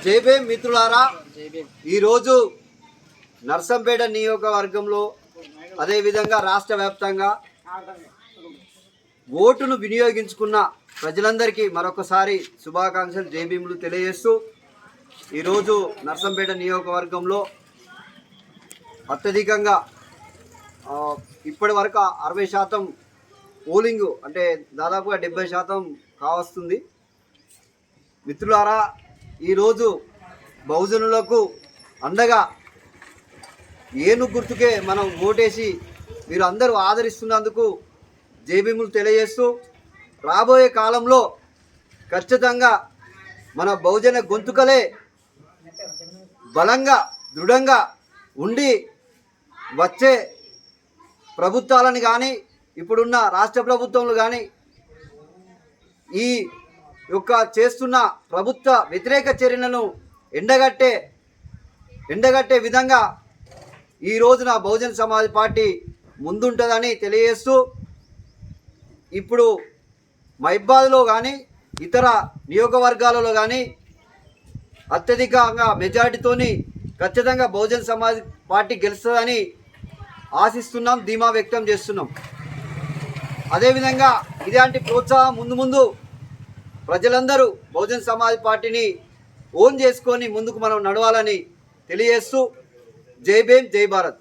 జై భీమ్ మిత్రులారా, ఈరోజు నర్సంపేట నియోజకవర్గంలో అదేవిధంగా రాష్ట్ర వ్యాప్తంగా ఓటును వినియోగించుకున్న ప్రజలందరికీ మరొకసారి శుభాకాంక్షలు, జై భీములు తెలియజేస్తూ ఈరోజు నర్సంపేట నియోజకవర్గంలో అత్యధికంగా ఇప్పటి వరకు 60% పోలింగ్, అంటే దాదాపుగా 70% కావస్తుంది. మిత్రులారా, ఈరోజు బహుజనులకు అండగా ఏను గుర్తుకే మనం ఓటేసి మీరు అందరూ ఆదరిస్తున్నందుకు జై భీములు తెలియజేస్తూ రాబోయే కాలంలో ఖచ్చితంగా మన బహుజన గొంతుకలే బలంగా దృఢంగా ఉండి వచ్చే ప్రభుత్వాలను కానీ ఇప్పుడున్న రాష్ట్ర ప్రభుత్వంలో కానీ ఈ యొక్క చేస్తున్న ప్రభుత్వ వ్యతిరేక చర్యలను ఎండగట్టే విధంగా ఈ రోజున బహుజన్ సమాజ్ పార్టీ ముందుంటుందని తెలియజేస్తూ ఇప్పుడు మహిబాద్లో కానీ ఇతర నియోజకవర్గాలలో కానీ అత్యధికంగా మెజారిటీతోని ఖచ్చితంగా బహుజన్ సమాజ్ పార్టీ గెలుస్తుందని ఆశిస్తున్నాం, ధీమా వ్యక్తం చేస్తున్నాం. అదేవిధంగా ఇలాంటి ప్రోత్సాహం ముందు ప్రజలందరూ బహుజన్ సమాజ్ పార్టీని ఓన్ చేసుకొని ముందుకు మనం నడవాలని తెలియజేస్తూ జై భీమ్, జై భారత్.